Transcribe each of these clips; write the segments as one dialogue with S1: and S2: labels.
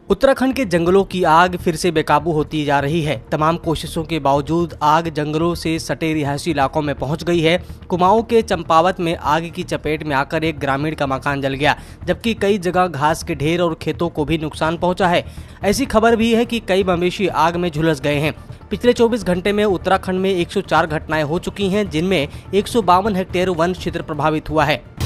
S1: उत्तराखंड के जंगलों की आग फिर से बेकाबू होती जा रही है। तमाम कोशिशों के बावजूद आग जंगलों से सटे रिहायशी इलाकों में पहुंच गई है। कुमाऊं के चंपावत में आग की चपेट में आकर एक ग्रामीण का मकान जल गया, जबकि कई जगह घास के ढेर और खेतों को भी नुकसान पहुंचा है। ऐसी खबर भी है कि कई मवेशी आग में झुलस गए हैं। पिछले 24 घंटे में उत्तराखंड में 104 घटनाएं हो चुकी हैं, जिनमें 152 हेक्टेयर वन क्षेत्र प्रभावित हुआ है।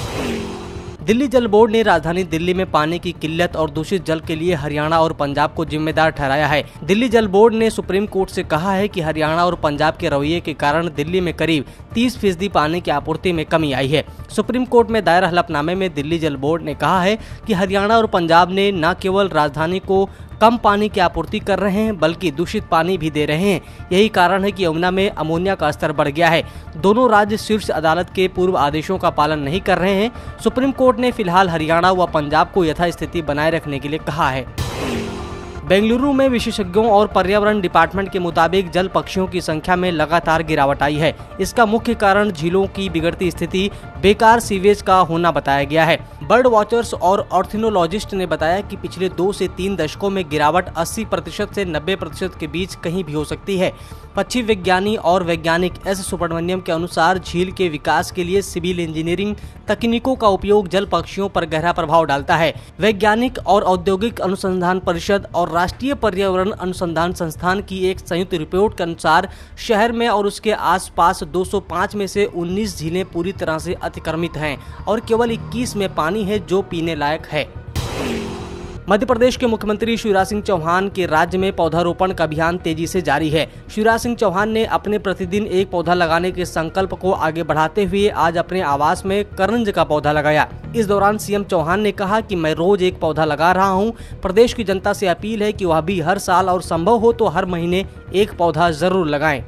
S1: दिल्ली जल बोर्ड ने राजधानी दिल्ली में पानी की किल्लत और दूषित जल के लिए हरियाणा और पंजाब को जिम्मेदार ठहराया है। दिल्ली जल बोर्ड ने सुप्रीम कोर्ट से कहा है कि हरियाणा और पंजाब के रवैये के कारण दिल्ली में करीब 30% पानी की आपूर्ति में कमी आई है। सुप्रीम कोर्ट में दायर हलफनामे में दिल्ली जल बोर्ड ने कहा है कि हरियाणा और पंजाब ने न केवल राजधानी को कम पानी की आपूर्ति कर रहे हैं, बल्कि दूषित पानी भी दे रहे हैं। यही कारण है कि यमुना में अमोनिया का स्तर बढ़ गया है। दोनों राज्य शीर्ष अदालत के पूर्व आदेशों का पालन नहीं कर रहे हैं। सुप्रीम कोर्ट ने फिलहाल हरियाणा व पंजाब को यथास्थिति बनाए रखने के लिए कहा है। बेंगलुरु में विशेषज्ञों और पर्यावरण डिपार्टमेंट के मुताबिक जल पक्षियों की संख्या में लगातार गिरावट आई है। इसका मुख्य कारण झीलों की बिगड़ती स्थिति, बेकार सीवेज का होना बताया गया है। बर्ड वॉचर्स और ऑर्थोनोलॉजिस्ट ने बताया कि पिछले 2 से 3 दशकों में गिरावट 80% से 90% के बीच कहीं भी हो सकती है। पक्षी विज्ञानी और वैज्ञानिक एस सुब्रमण्यम के अनुसार झील के विकास के लिए सिविल इंजीनियरिंग तकनीकों का उपयोग जल पक्षियों पर गहरा प्रभाव डालता है। वैज्ञानिक और औद्योगिक अनुसंधान परिषद और राष्ट्रीय पर्यावरण अनुसंधान संस्थान की एक संयुक्त रिपोर्ट के अनुसार शहर में और उसके आसपास 205 में से 19 झीलें पूरी तरह से अतिक्रमित हैं और केवल 21 में पानी है जो पीने लायक है। मध्य प्रदेश के मुख्यमंत्री शिवराज सिंह चौहान के राज्य में पौधारोपण का अभियान तेजी से जारी है। शिवराज सिंह चौहान ने अपने प्रतिदिन एक पौधा लगाने के संकल्प को आगे बढ़ाते हुए आज अपने आवास में करंज का पौधा लगाया। इस दौरान सीएम चौहान ने कहा कि मैं रोज एक पौधा लगा रहा हूं। प्रदेश की जनता से अपील है कि वह भी हर साल और संभव हो तो हर महीने एक पौधा जरूर लगाएं।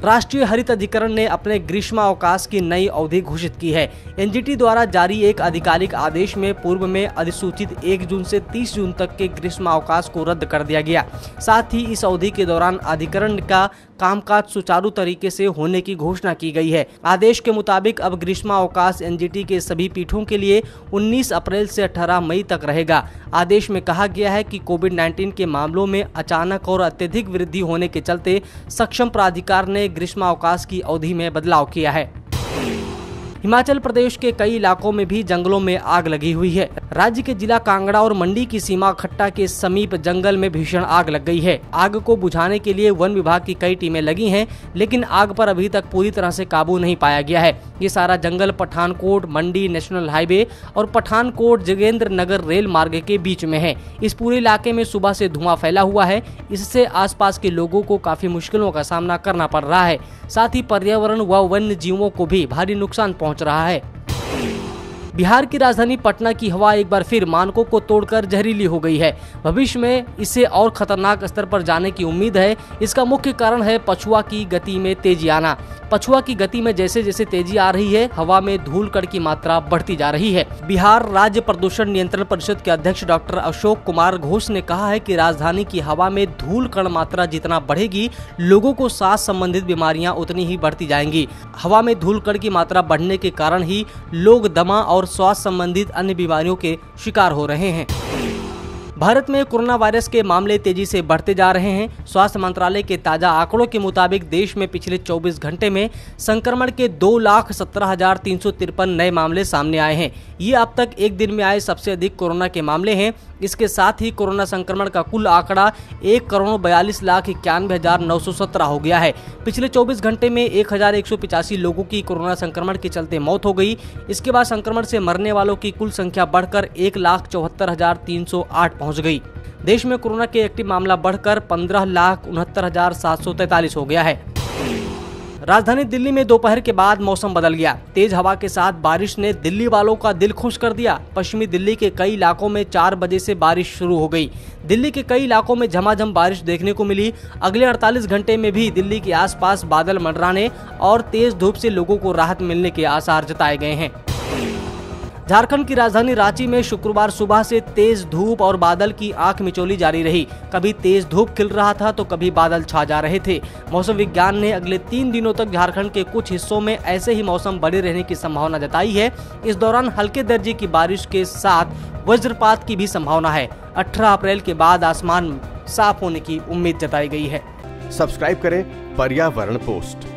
S1: राष्ट्रीय हरित अधिकरण ने अपने ग्रीष्मावकाश की नई अवधि घोषित की है। एनजीटी द्वारा जारी एक आधिकारिक आदेश में पूर्व में अधिसूचित 1 जून से 30 जून तक के ग्रीष्मावकाश को रद्द कर दिया गया। साथ ही इस अवधि के दौरान अधिकरण का कामकाज सुचारू तरीके से होने की घोषणा की गई है। आदेश के मुताबिक अब ग्रीष्मावकाश एनजीटी के सभी पीठों के लिए 19 अप्रैल से 18 मई तक रहेगा। आदेश में कहा गया है कि कोविड-19 के मामलों में अचानक और अत्यधिक वृद्धि होने के चलते सक्षम प्राधिकार ने ग्रीष्मावकाश की अवधि में बदलाव किया है। हिमाचल प्रदेश के कई इलाकों में भी जंगलों में आग लगी हुई है। राज्य के जिला कांगड़ा और मंडी की सीमा खट्टा के समीप जंगल में भीषण आग लग गई है। आग को बुझाने के लिए वन विभाग की कई टीमें लगी हैं, लेकिन आग पर अभी तक पूरी तरह से काबू नहीं पाया गया है। ये सारा जंगल पठानकोट मंडी नेशनल हाईवे और पठानकोट जोगिंद्र नगर रेल मार्ग के बीच में है। इस पूरे इलाके में सुबह से धुआं फैला हुआ है। इससे आसपास के लोगों को काफी मुश्किलों का सामना करना पड़ रहा है। साथ ही पर्यावरण व वन्य जीवों को भी भारी नुकसान पहुंच रहा है। बिहार की राजधानी पटना की हवा एक बार फिर मानकों को तोड़कर जहरीली हो गई है। भविष्य में इससे और खतरनाक स्तर पर जाने की उम्मीद है। इसका मुख्य कारण है पछुआ की गति में तेजी आना। पछुआ की गति में जैसे जैसे तेजी आ रही है, हवा में धूल कण की मात्रा बढ़ती जा रही है। बिहार राज्य प्रदूषण नियंत्रण परिषद के अध्यक्ष डॉक्टर अशोक कुमार घोष ने कहा है कि राजधानी की हवा में धूल कण मात्रा जितना बढ़ेगी, लोगों को सांस संबंधित बीमारियां उतनी ही बढ़ती जाएंगी। हवा में धूल कण की मात्रा बढ़ने के कारण ही लोग दमा और स्वास्थ्य संबंधित अन्य बीमारियों के शिकार हो रहे हैं। भारत में कोरोना वायरस के मामले तेजी से बढ़ते जा रहे हैं। स्वास्थ्य मंत्रालय के ताजा आंकड़ों के मुताबिक देश में पिछले 24 घंटे में संक्रमण के 2,17,353 नए मामले सामने आए हैं। ये अब तक एक दिन में आए सबसे अधिक कोरोना के मामले हैं। इसके साथ ही कोरोना संक्रमण का कुल आंकड़ा 1,42,91,917 हो गया है। पिछले 24 घंटे में 1,185 लोगों की कोरोना संक्रमण के चलते मौत हो गई। इसके बाद संक्रमण से मरने वालों की कुल संख्या बढ़कर 1,74,308 पहुंच गई। देश में कोरोना के एक्टिव मामला बढ़कर 15,69,743 हो गया है। राजधानी दिल्ली में दोपहर के बाद मौसम बदल गया। तेज हवा के साथ बारिश ने दिल्ली वालों का दिल खुश कर दिया। पश्चिमी दिल्ली के कई इलाकों में 4 बजे से बारिश शुरू हो गई। दिल्ली के कई इलाकों में झमाझम बारिश देखने को मिली। अगले 48 घंटे में भी दिल्ली के आसपास बादल मंडराने और तेज धूप से लोगों को राहत मिलने के आसार जताए गए हैं। झारखंड की राजधानी रांची में शुक्रवार सुबह से तेज धूप और बादल की आंख मिचौली जारी रही। कभी तेज धूप खिल रहा था तो कभी बादल छा जा रहे थे। मौसम विज्ञान ने अगले 3 दिनों तक झारखंड के कुछ हिस्सों में ऐसे ही मौसम बने रहने की संभावना जताई है। इस दौरान हल्के दर्जे की बारिश के साथ वज्रपात की भी संभावना है। 18 अप्रैल के बाद आसमान साफ होने की उम्मीद जताई गई है।
S2: सब्सक्राइब करें पर्यावरण पोस्ट।